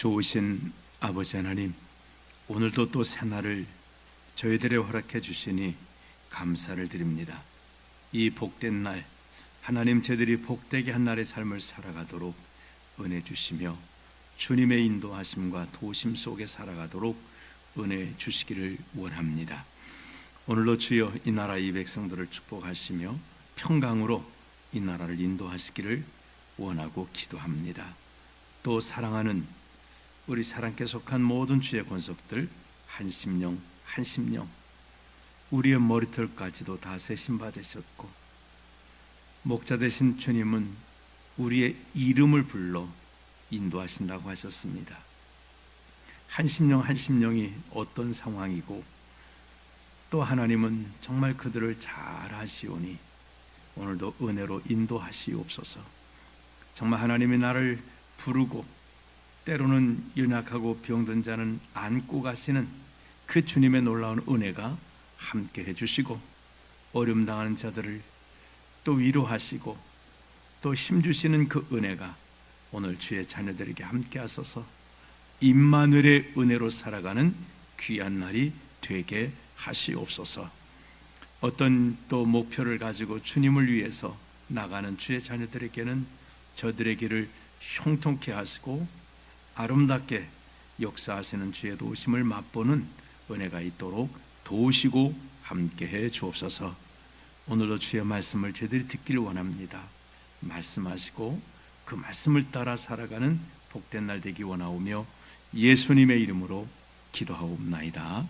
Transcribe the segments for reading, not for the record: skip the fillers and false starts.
좋으신 아버지 하나님, 오늘도 또 새날을 저희들에 허락해 주시니 감사를 드립니다. 이 복된 날, 하나님 저희들이 복되게 한 날의 삶을 살아가도록 은혜 주시며 주님의 인도하심과 도우심 속에 살아가도록 은혜 주시기를 원합니다. 오늘도 주여 이 나라 이 백성들을 축복하시며 평강으로 이 나라를 인도하시기를 원하고 기도합니다. 또 사랑하는 우리 사랑께 속한 모든 주의 권속들 한심령 우리의 머리털까지도 다 세심 받으셨고, 목자 되신 주님은 우리의 이름을 불러 인도하신다고 하셨습니다. 한심령이 어떤 상황이고 또 하나님은 정말 그들을 잘 아시오니 오늘도 은혜로 인도하시옵소서. 정말 하나님이 나를 부르고 때로는 연약하고 병든 자는 안고 가시는 그 주님의 놀라운 은혜가 함께 해주시고, 어려움 당하는 자들을 또 위로하시고 또 힘주시는 그 은혜가 오늘 주의 자녀들에게 함께 하소서. 임마누엘의 은혜로 살아가는 귀한 날이 되게 하시옵소서. 어떤 또 목표를 가지고 주님을 위해서 나가는 주의 자녀들에게는 저들의 길을 형통케 하시고 아름답게 역사하시는 주의 도우심을 맛보는 은혜가 있도록 도우시고 함께해 주옵소서. 오늘도 주의 말씀을 저희들이 듣기를 원합니다. 말씀하시고 그 말씀을 따라 살아가는 복된 날 되기 원하오며 예수님의 이름으로 기도하옵나이다.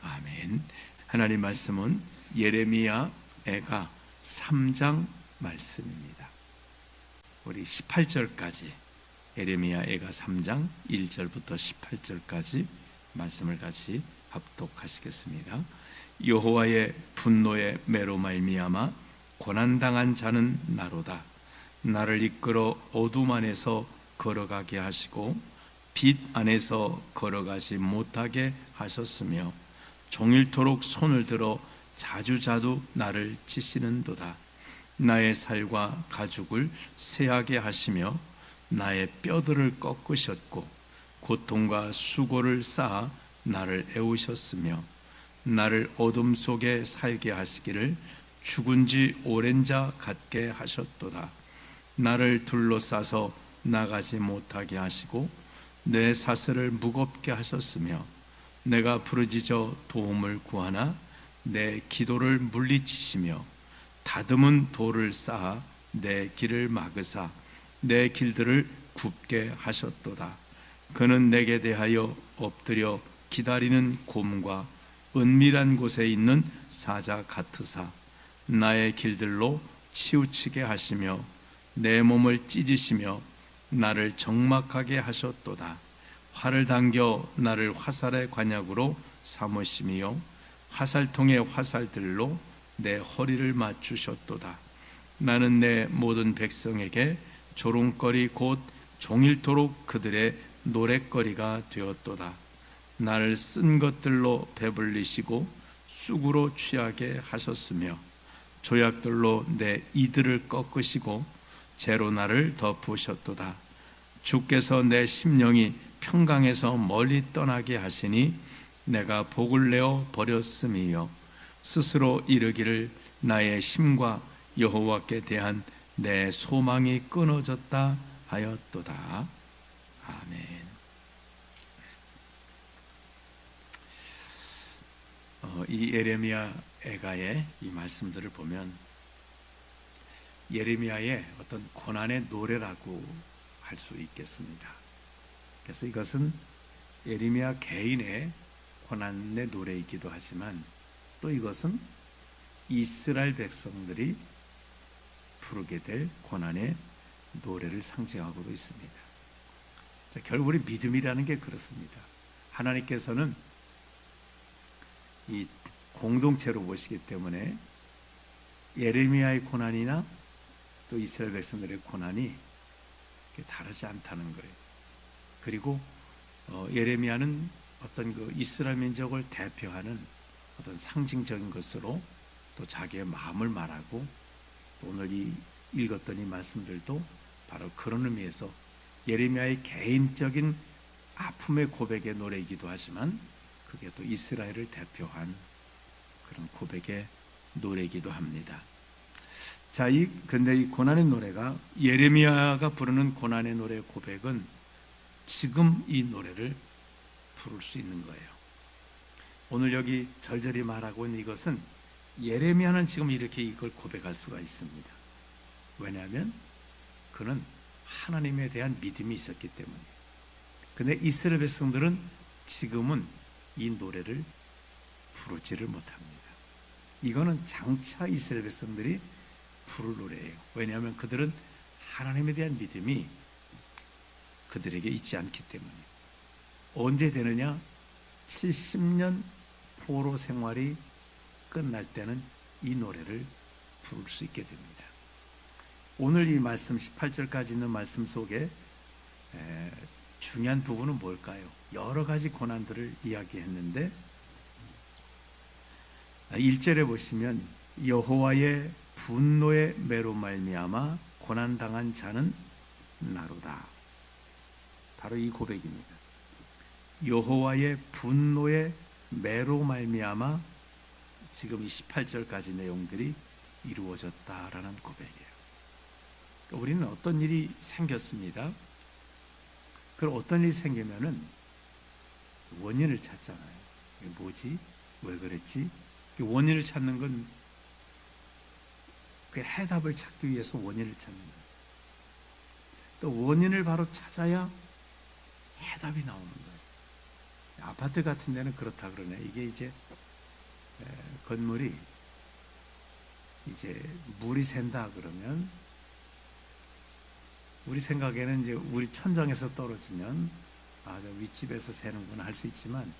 아멘. 하나님 말씀은 예레미야 애가 3장 말씀입니다. 우리 18절까지 예레미야 애가 3장 1절부터 18절까지 말씀을 같이 합독하시겠습니다. 여호와의 분노의 매로 말미암아 고난당한 자는 나로다. 나를 이끌어 어둠 안에서 걸어가게 하시고 빛 안에서 걸어가지 못하게 하셨으며 종일토록 손을 들어 자주자주 나를 치시는도다. 나의 살과 가죽을 쇠하게 하시며 나의 뼈들을 꺾으셨고 고통과 수고를 쌓아 나를 애우셨으며 나를 어둠 속에 살게 하시기를 죽은 지 오랜 자 같게 하셨도다. 나를 둘러싸서 나가지 못하게 하시고 내 사슬을 무겁게 하셨으며 내가 부르짖어 도움을 구하나 내 기도를 물리치시며 다듬은 돌을 쌓아 내 길을 막으사 내 길들을 굽게 하셨도다. 그는 내게 대하여 엎드려 기다리는 곰과 은밀한 곳에 있는 사자 같으사 나의 길들로 치우치게 하시며 내 몸을 찢으시며 나를 적막하게 하셨도다. 활을 당겨 나를 화살의 관약으로 삼으시며 화살통의 화살들로 내 허리를 맞추셨도다. 나는 내 모든 백성에게 조롱거리 곧 종일토록 그들의 노랫거리가 되었도다. 나를 쓴 것들로 배불리시고 쑥으로 취하게 하셨으며 조약들로 내 이들을 꺾으시고 재로 나를 덮으셨도다. 주께서 내 심령이 평강에서 멀리 떠나게 하시니 내가 복을 내어 버렸음이요 스스로 이르기를 나의 힘과 여호와께 대한 내 소망이 끊어졌다 하였도다. 아멘. 이 예레미야 애가의 이 말씀들을 보면 예레미야의 어떤 고난의 노래라고 할 수 있겠습니다. 그래서 이것은 예레미야 개인의 고난의 노래이기도 하지만 또 이것은 이스라엘 백성들이 부르게 될 고난의 노래를 상징하고도 있습니다. 자, 결국 우리 믿음이라는 게 그렇습니다. 하나님께서는 이 공동체로 보시기 때문에 예레미야의 고난이나 또 이스라엘 백성들의 고난이 다르지 않다는 거예요. 그리고 예레미야는 어떤 그 이스라엘 민족을 대표하는 어떤 상징적인 것으로 또 자기의 마음을 말하고, 또 오늘 이 읽었던 이 말씀들도 바로 그런 의미에서 예레미야의 개인적인 아픔의 고백의 노래이기도 하지만 그게 또 이스라엘을 대표한 그런 고백의 노래이기도 합니다. 자, 근데 이 고난의 노래가, 예레미야가 부르는 고난의 노래 고백은 지금 이 노래를 부를 수 있는 거예요. 오늘 여기 절절히 말하고 있는 이것은 예레미야는 지금 이렇게 이걸 고백할 수가 있습니다. 왜냐하면 그는 하나님에 대한 믿음이 있었기 때문에. 근데 이스라엘 백성들은 지금은 이 노래를 부르지를 못합니다. 이거는 장차 이스라엘 백성들이 부를 노래예요. 왜냐하면 그들은 하나님에 대한 믿음이 그들에게 있지 않기 때문에. 언제 되느냐? 70년 포로 생활이 끝날 때는 이 노래를 부를 수 있게 됩니다. 오늘 이 말씀 18절까지 있는 말씀 속에 중요한 부분은 뭘까요? 여러 가지 고난들을 이야기했는데 1절에 보시면 여호와의 분노의 매로 말미암아 고난당한 자는 나로다. 바로 이 고백입니다. 여호와의 분노의 매로 말미암아 지금 이 18절까지 내용들이 이루어졌다라는 고백이에요. 우리는 어떤 일이 생겼습니다. 그럼 어떤 일이 생기면은 원인을 찾잖아요. 이게 뭐지? 왜 그랬지? 원인을 찾는 건 그 해답을 찾기 위해서 원인을 찾는 거예요. 또 원인을 바로 찾아야 해답이 나오는 거예요. 아파트 같은 데는 그렇다 그러네. 이게 이제 건물이 이제 물이 샌다 그러면 우리 생각에는 이제 우리 천장에서 떨어지면 저 윗집에서 새는구나 할 수 있지만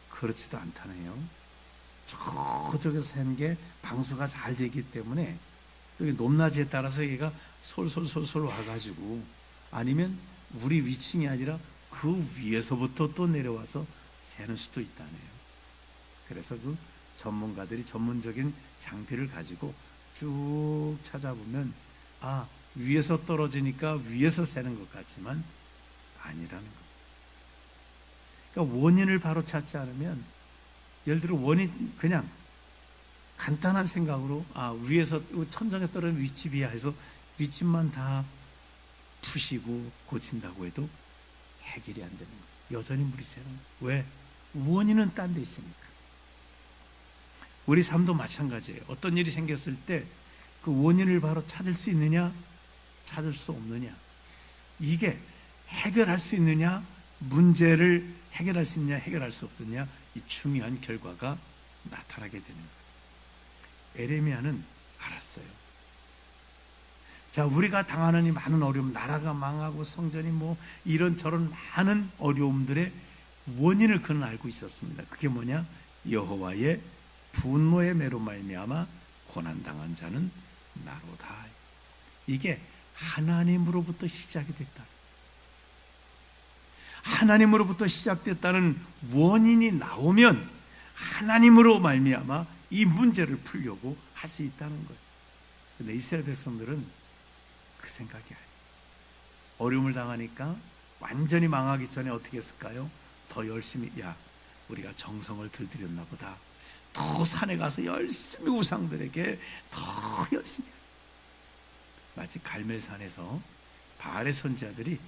그렇지도 않다네요. 저쪽에서 새는 게 방수가 잘 되기 때문에 또 높낮이에 따라서 얘가 솔솔솔솔 와가지고 아니면 우리 위층이 아니라 그 위에서부터 또 내려와서 새는 수도 있다네요. 그래서 그 전문가들이 전문적인 장비를 가지고 쭉 찾아보면 위에서 떨어지니까 위에서 새는 것 같지만 아니라는 것. 그러니까 원인을 바로 찾지 않으면, 예를 들어 원인 그냥 간단한 생각으로 위에서 천장에 떨어진 윗집이야 해서 윗집만 다 푸시고 고친다고 해도 해결이 안 되는 거예요. 여전히 물이 새는 거예요. 왜? 원인은 딴 데 있으니까. 우리 삶도 마찬가지예요. 어떤 일이 생겼을 때 그 원인을 바로 찾을 수 있느냐, 찾을 수 없느냐, 이게 해결할 수 있느냐, 문제를 해결할 수 있느냐, 해결할 수 없느냐, 이 중요한 결과가 나타나게 되는 거예요. 예레미야는 알았어요. 자, 우리가 당하는 이 많은 어려움, 나라가 망하고 성전이 이런저런 많은 어려움들의 원인을 그는 알고 있었습니다. 그게 뭐냐? 여호와의 분노의 매로 말미암아 고난당한 자는 나로다. 이게 하나님으로부터 시작이 됐다. 하나님으로부터 시작됐다는 원인이 나오면 하나님으로 말미암아 이 문제를 풀려고 할 수 있다는 거예요. 근데 이스라엘 백성들은 그 생각이 아니에요. 어려움을 당하니까 완전히 망하기 전에 어떻게 했을까요? 더 열심히, 우리가 정성을 들들였나 보다. 더 산에 가서 열심히 우상들에게 더 열심히. 마치 갈멜산에서 바알의 선지자들이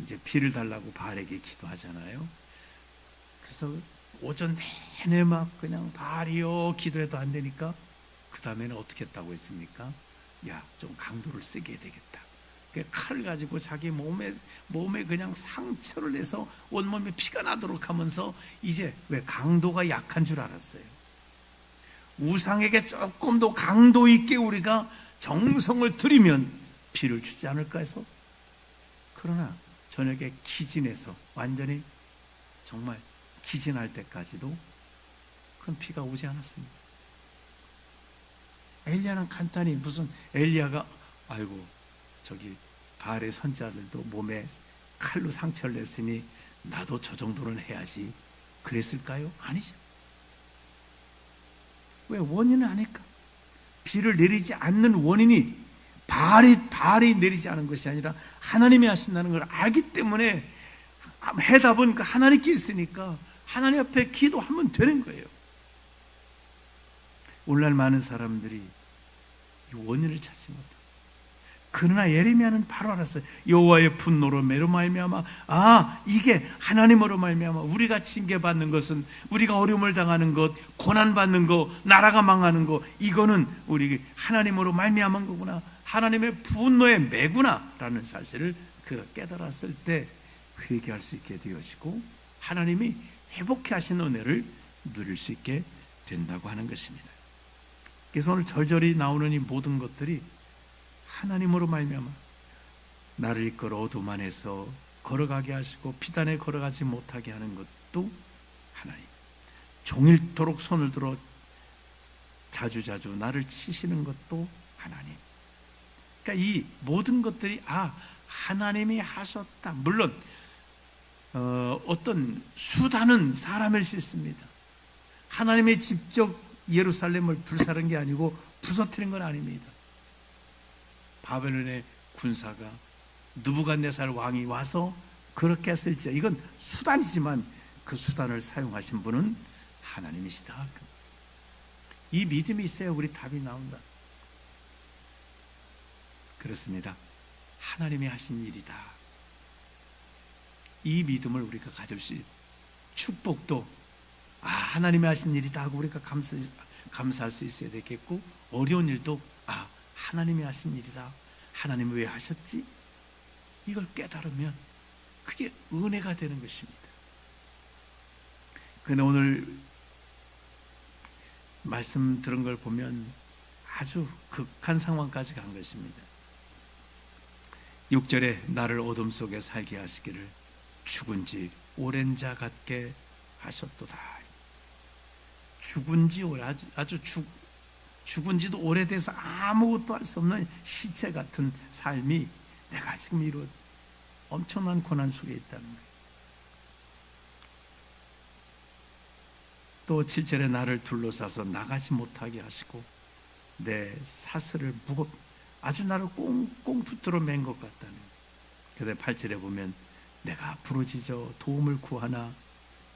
이제 비를 달라고 바알에게 기도하잖아요. 그래서 오전 내내 막 그냥 바알이요 기도해도 안 되니까 그 다음에는 어떻게 했다고 했습니까? 좀 강도를 세게 해야 되겠다. 칼을 가지고 자기 몸에 그냥 상처를 내서 온몸에 피가 나도록 하면서 이제 왜 강도가 약한 줄 알았어요. 우상에게 조금 더 강도 있게 우리가 정성을 들이면 피를 주지 않을까 해서. 그러나 저녁에 기진해서 완전히 정말 기진할 때까지도 큰 피가 오지 않았습니다. 엘리야는 간단히 무슨 엘리야가 저기 바알의 선지자들도 몸에 칼로 상처를 냈으니 나도 저 정도는 해야지 그랬을까요? 아니죠. 왜? 원인은 아닐까? 비를 내리지 않는 원인이 바알이 내리지 않은 것이 아니라 하나님이 하신다는 걸 알기 때문에 해답은 그 하나님께 있으니까 하나님 앞에 기도하면 되는 거예요. 오늘날 많은 사람들이 이 원인을 찾지 못해요. 그러나 예레미야는 바로 알았어요. 여호와의 분노로 매로 말미암아, 이게 하나님으로 말미암아 우리가 징계받는 것은, 우리가 어려움을 당하는 것, 고난받는 것, 나라가 망하는 것, 이거는 우리 하나님으로 말미암은 거구나, 하나님의 분노의 매구나라는 사실을 그가 깨달았을 때 회개할 수 있게 되어지고 하나님이 회복케 하신 은혜를 누릴 수 있게 된다고 하는 것입니다. 그래서 오늘 절절히 나오는 이 모든 것들이 하나님으로 말미암아 나를 이끌어 어둠 안에서 걸어가게 하시고 피단에 걸어가지 못하게 하는 것도 하나님, 종일토록 손을 들어 자주자주 나를 치시는 것도 하나님. 그러니까 이 모든 것들이 하나님이 하셨다. 물론 어떤 수단은 사람일 수 있습니다. 하나님이 직접 예루살렘을 불사른 게 아니고 부서뜨린 건 아닙니다. 바벨론의 군사가 느부갓네살 왕이 와서 그렇게 했을지, 이건 수단이지만 그 수단을 사용하신 분은 하나님이시다. 이 믿음이 있어야 우리 답이 나온다. 그렇습니다. 하나님이 하신 일이다. 이 믿음을 우리가 가질 수 있는 축복도 하나님이 하신 일이다 하고 우리가 감사할 수 있어야 되겠고, 어려운 일도 하나님이 하신 일이다. 하나님이 왜 하셨지? 이걸 깨달으면 그게 은혜가 되는 것입니다. 그런데 오늘 말씀 들은 걸 보면 아주 극한 상황까지 간 것입니다. 6절에 나를 어둠 속에 살게 하시기를 죽은 지 오랜 자 같게 하셨도다. 죽은 지 죽은 지도 오래돼서 아무것도 할 수 없는 시체 같은 삶이 내가 지금 이런 엄청난 고난 속에 있다는 거예요. 또 7절에 나를 둘러싸서 나가지 못하게 하시고 내 사슬을 아주 나를 꽁꽁 붙들어 맨 것 같다는 거예요. 그런데 8절에 보면 내가 부르짖어 도움을 구하나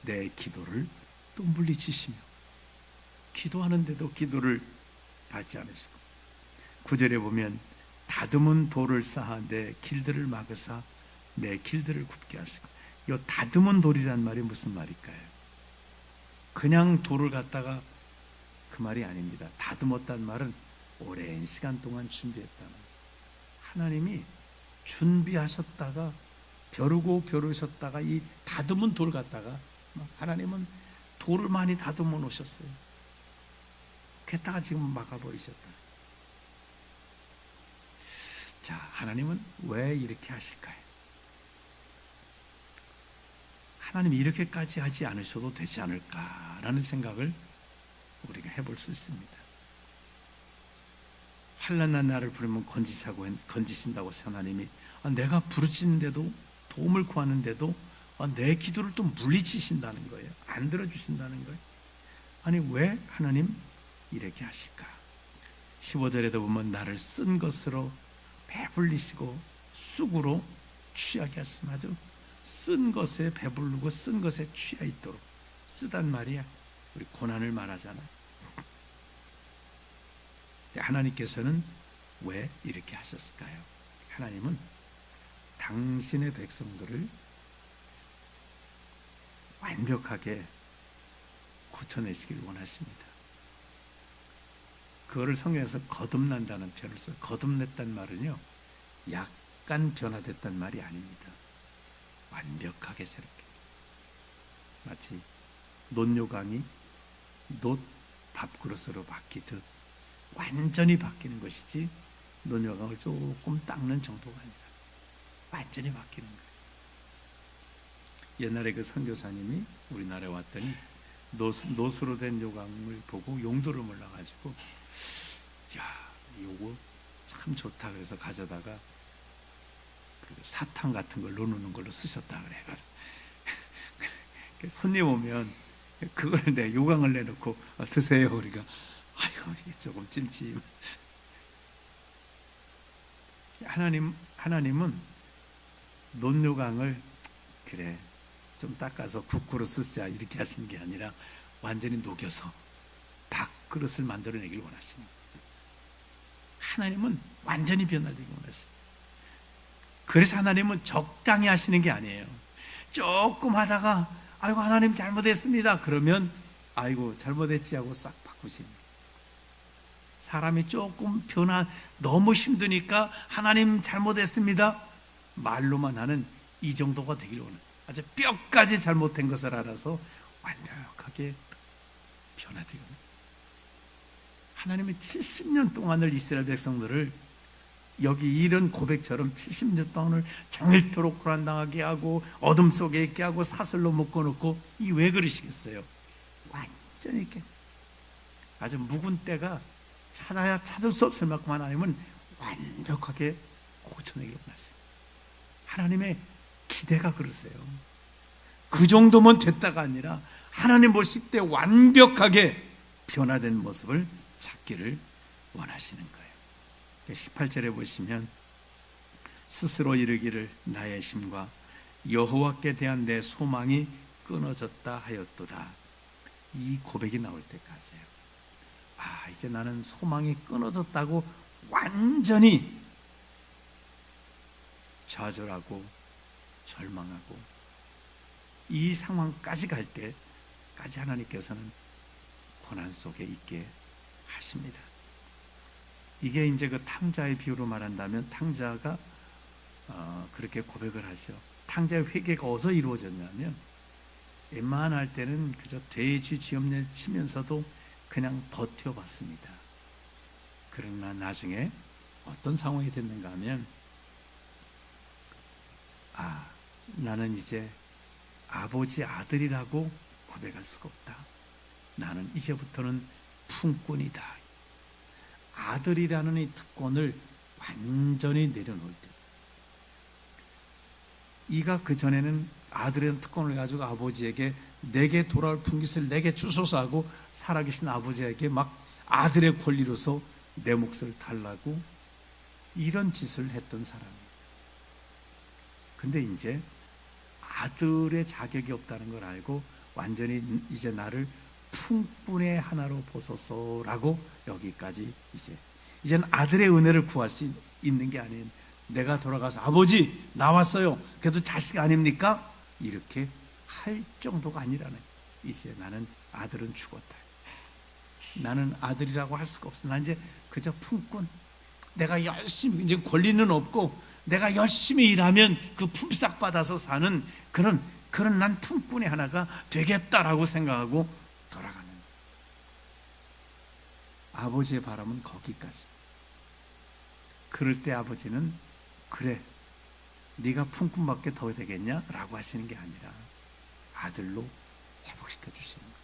내 기도를 또 물리치시며, 기도하는데도 기도를 받지 않으시고, 9절에 보면 다듬은 돌을 쌓아 내 길들을 막으사 내 길들을 굽게 하시고, 이 다듬은 돌이란 말이 무슨 말일까요? 그냥 돌을 갖다가 그 말이 아닙니다. 다듬었다는 말은 오랜 시간 동안 준비했다는, 하나님이 준비하셨다가 벼르셨다가 이 다듬은 돌 갖다가 하나님은 돌을 많이 다듬어 놓으셨어요. 그랬다가 지금 막아버리셨다. 자, 하나님은 왜 이렇게 하실까요? 하나님이 이렇게까지 하지 않으셔도 되지 않을까라는 생각을 우리가 해볼 수 있습니다. 환난난 나를 부르면 건지신다고 하나님이, 내가 부르짖는데도, 도움을 구하는데도 내 기도를 또 물리치신다는 거예요. 안 들어주신다는 거예요. 아니, 왜 하나님 이렇게 하실까? 15절에도 보면 나를 쓴 것으로 배불리시고 쑥으로 취하게 하시면, 아주 쓴 것에 배부르고 쓴 것에 취해 있도록, 쓰단 말이야. 우리 고난을 말하잖아. 하나님께서는 왜 이렇게 하셨을까요? 하나님은 당신의 백성들을 완벽하게 고쳐내시길 원하십니다. 그거를 성경에서 거듭난다는 표현을 써요. 거듭냈단 말은요, 약간 변화됐단 말이 아닙니다. 완벽하게 새롭게. 마치 놋요강이 놋 밥그릇으로 바뀌듯 완전히 바뀌는 것이지, 놋요강을 조금 닦는 정도가 아니라 완전히 바뀌는 거예요. 옛날에 그 선교사님이 우리나라에 왔더니 놋으로 된 요강을 보고 용도를 몰라가지고, 야, 요거 참 좋다 그래서 가져다가 그 사탕 같은 걸 넣어놓는 걸로 쓰셨다 그래가지고 손님 오면 그걸 요강을 내놓고 드세요. 우리가 아이고 조금 찜찜. 하나님은 놋요강을 그래 좀 닦아서 국그릇 쓰자 이렇게 하시는 게 아니라 완전히 녹여서 밥그릇을 만들어내길 원하시는 거예요. 하나님은 완전히 변화되길 원하세요. 그래서 하나님은 적당히 하시는 게 아니에요. 조금 하다가 아이고 하나님 잘못했습니다 그러면 아이고 잘못했지 하고 싹 바꾸십니다. 사람이 조금 너무 힘드니까 하나님 잘못했습니다 말로만 하는 이 정도가 되길 원해요. 아주 뼈까지 잘못된 것을 알아서 완벽하게 변화되고, 하나님이 70년 동안을 이스라엘 백성들을 여기 이런 고백처럼 70년 동안을 종일토록 고난당하게 하고 어둠 속에 있게 하고 사슬로 묶어놓고 이 왜 그러시겠어요? 완전히 이렇게 아주 묵은 때가 찾아야 찾을 수 없을 만큼 하나님은 완벽하게 고쳐내기를 원하세요. 하나님의 기대가 그러세요. 그 정도면 됐다가 아니라 하나님 보실 때 완벽하게 변화된 모습을 찾기를 원하시는 거예요. 18절에 보시면 스스로 이르기를 나의 힘과 여호와께 대한 내 소망이 끊어졌다 하였도다. 이 고백이 나올 때까지예요. 이제 나는 소망이 끊어졌다고 완전히 좌절하고 절망하고 이 상황까지 갈 때까지 하나님께서는 고난 속에 있게 하십니다. 이게 이제 그 탕자의 비유로 말한다면 탕자가 그렇게 고백을 하죠. 탕자의 회개가 어디서 이루어졌냐면 웬만할 때는 그저 돼지 쥐염내 치면서도 그냥 버텨봤습니다. 그러나 나중에 어떤 상황이 됐는가 하면 나는 이제 아버지 아들이라고 고백할 수가 없다. 나는 이제부터는 품꾼이다. 아들이라는 이 특권을 완전히 내려놓을 때, 이가 그전에는 아들의 특권을 가지고 아버지에게 내게 돌아올 분깃을 내게 주소서 하고 살아계신 아버지에게 막 아들의 권리로서 내 몫을 달라고 이런 짓을 했던 사람입니다. 근데 이제 아들의 자격이 없다는 걸 알고 완전히 이제 나를 품꾼의 하나로 보소서라고 여기까지 이제는 아들의 은혜를 구할 수 있는 게 아닌 내가 돌아가서 아버지 나왔어요 그래도 자식 아닙니까? 이렇게 할 정도가 아니라는, 이제 나는 아들은 죽었다. 나는 아들이라고 할 수가 없어. 난 이제 그저 품꾼. 내가 열심히, 이제 권리는 없고 내가 열심히 일하면 그 품삯 받아서 사는 그런 난 품꾼의 하나가 되겠다라고 생각하고 돌아가는, 아버지의 바람은 거기까지. 그럴 때 아버지는 그래 네가 품꾼밖에 더 되겠냐? 라고 하시는 게 아니라 아들로 회복시켜 주시는 거예요.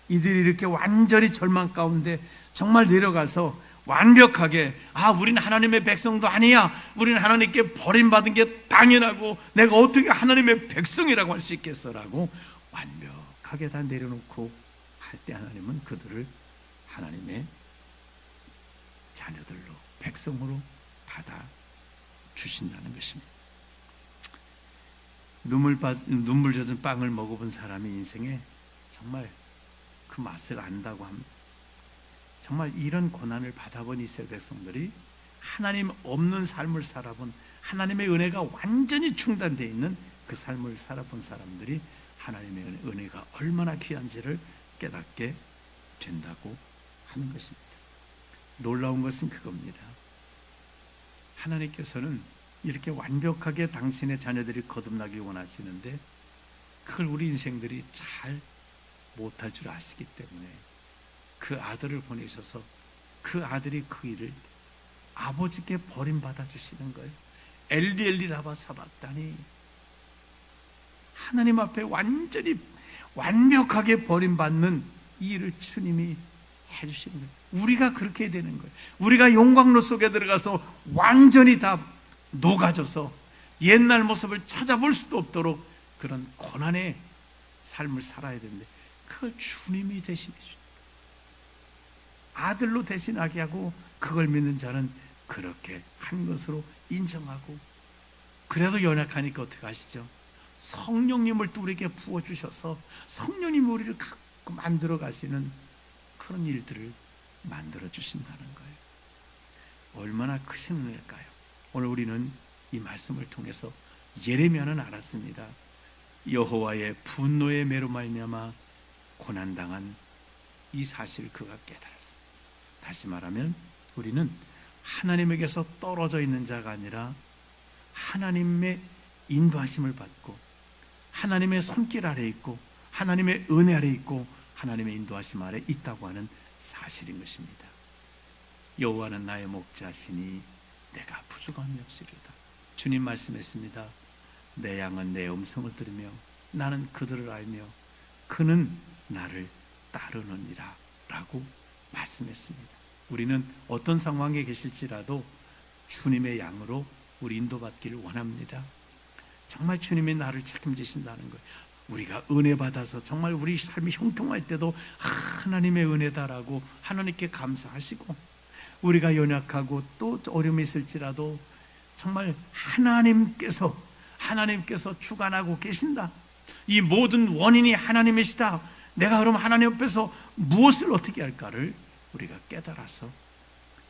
이들이 이렇게 완전히 절망 가운데 정말 내려가서 완벽하게 우리는 하나님의 백성도 아니야, 우리는 하나님께 버림받은 게 당연하고 내가 어떻게 하나님의 백성이라고 할 수 있겠어라고 완벽하게 다 내려놓고 할 때 하나님은 그들을 하나님의 자녀들로, 백성으로 받아 주신다는 것입니다. 눈물 젖은 빵을 먹어본 사람이 인생에 정말 그 맛을 안다고 합니다. 정말 이런 고난을 받아본 이스라엘 백성들이 하나님 없는 삶을 살아본, 하나님의 은혜가 완전히 중단되어 있는 그 삶을 살아본 사람들이 하나님의 은혜가 얼마나 귀한지를 깨닫게 된다고 하는 것입니다. 놀라운 것은 그겁니다. 하나님께서는 이렇게 완벽하게 당신의 자녀들이 거듭나길 원하시는데 그걸 우리 인생들이 잘 못할 줄 아시기 때문에 그 아들을 보내셔서 그 아들이 그 일을 아버지께 버림받아 주시는 거예요. 엘리 라바 사박다니, 하나님 앞에 완전히 완벽하게 버림받는 이 일을 주님이 해주시는 거예요. 우리가 그렇게 되는 거예요. 우리가 용광로 속에 들어가서 완전히 다 녹아져서 옛날 모습을 찾아볼 수도 없도록 그런 고난의 삶을 살아야 되는데 그걸 주님이 대신해 주십니다. 아들로 대신하게 하고 그걸 믿는 자는 그렇게 한 것으로 인정하고, 그래도 연약하니까 어떻게 하시죠? 성령님을 또 우리에게 부어주셔서 성령님이 우리를 갖고 만들어 가시는 그런 일들을 만들어 주신다는 거예요. 얼마나 크신 은혜일까요? 오늘 우리는 이 말씀을 통해서 예레미야는 알았습니다. 여호와의 분노의 매로 말미암아 고난당한 이 사실을 그가 깨달았습니다. 다시 말하면 우리는 하나님에게서 떨어져 있는 자가 아니라 하나님의 인도하심을 받고 하나님의 손길 아래 있고 하나님의 은혜 아래 있고 하나님의 인도하심 아래 있다고 하는 사실인 것입니다. 여호와는 나의 목자시니 내가 부족함이 없으리로다. 주님 말씀했습니다. 내 양은 내 음성을 들으며 나는 그들을 알며 그는 나를 따르느니라 라고 말씀했습니다. 우리는 어떤 상황에 계실지라도 주님의 양으로 우리 인도받기를 원합니다. 정말 주님이 나를 책임지신다는 거예요. 우리가 은혜 받아서 정말 우리 삶이 형통할 때도 하나님의 은혜다라고 하나님께 감사하시고, 우리가 연약하고 또 어려움이 있을지라도 정말 하나님께서 주관하고 계신다. 이 모든 원인이 하나님이시다. 내가 그럼 하나님 앞에서 무엇을 어떻게 할까를 우리가 깨달아서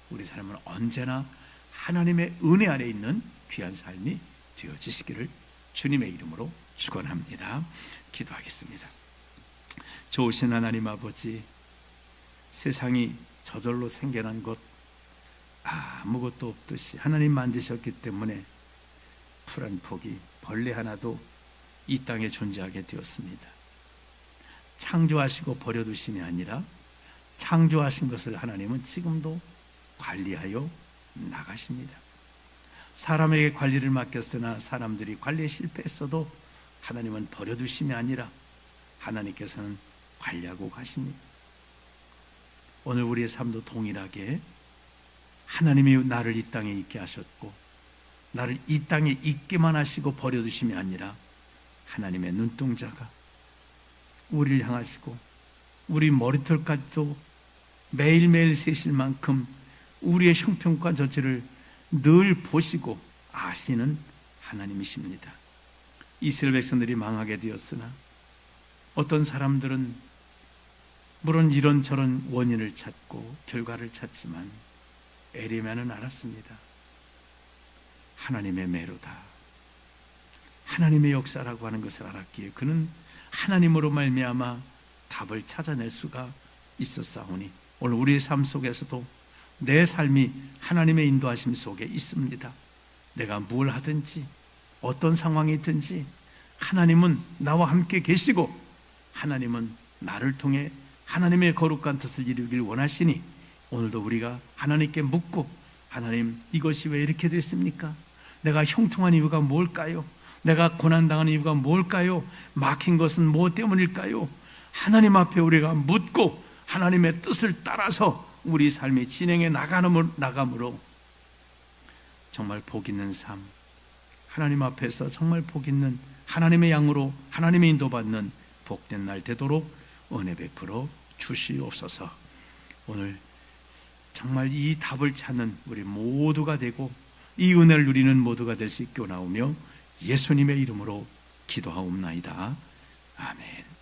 우리 삶은 언제나 하나님의 은혜 안에 있는 귀한 삶이 되어지시기를 주님의 이름으로 축원합니다. 기도하겠습니다. 좋으신 하나님 아버지, 세상이 저절로 생겨난 것 아무것도 없듯이 하나님 만드셨기 때문에 풀 한 폭이, 벌레 하나도 이 땅에 존재하게 되었습니다. 창조하시고 버려두심이 아니라 창조하신 것을 하나님은 지금도 관리하여 나가십니다. 사람에게 관리를 맡겼으나 사람들이 관리에 실패했어도 하나님은 버려두심이 아니라 하나님께서는 관리하고 가십니다. 오늘 우리의 삶도 동일하게 하나님이 나를 이 땅에 있게 하셨고 나를 이 땅에 있게만 하시고 버려두심이 아니라 하나님의 눈동자가 우리를 향하시고 우리 머리털까지도 매일매일 세실 만큼 우리의 형편과 저치를 늘 보시고 아시는 하나님이십니다. 이스라엘 백성들이 망하게 되었으나 어떤 사람들은 물론 이런저런 원인을 찾고 결과를 찾지만 에레미야는 알았습니다. 하나님의 매로다. 하나님의 역사라고 하는 것을 알았기에 그는 하나님으로 말미암아 답을 찾아낼 수가 있었사오니 오늘 우리의 삶 속에서도 내 삶이 하나님의 인도하심 속에 있습니다. 내가 뭘 하든지 어떤 상황이 있든지 하나님은 나와 함께 계시고 하나님은 나를 통해 하나님의 거룩한 뜻을 이루길 원하시니 오늘도 우리가 하나님께 묻고, 하나님, 이것이 왜 이렇게 됐습니까? 내가 형통한 이유가 뭘까요? 내가 고난당한 이유가 뭘까요? 막힌 것은 무엇 때문일까요? 하나님 앞에 우리가 묻고 하나님의 뜻을 따라서 우리 삶이 진행해 나감으로 정말 복 있는 삶, 하나님 앞에서 정말 복 있는 하나님의 양으로 하나님의 인도받는 복된 날 되도록 은혜 베풀어 주시옵소서. 오늘 정말 이 답을 찾는 우리 모두가 되고 이 은혜를 누리는 모두가 될 수 있게 원하오며 예수님의 이름으로 기도하옵나이다. 아멘.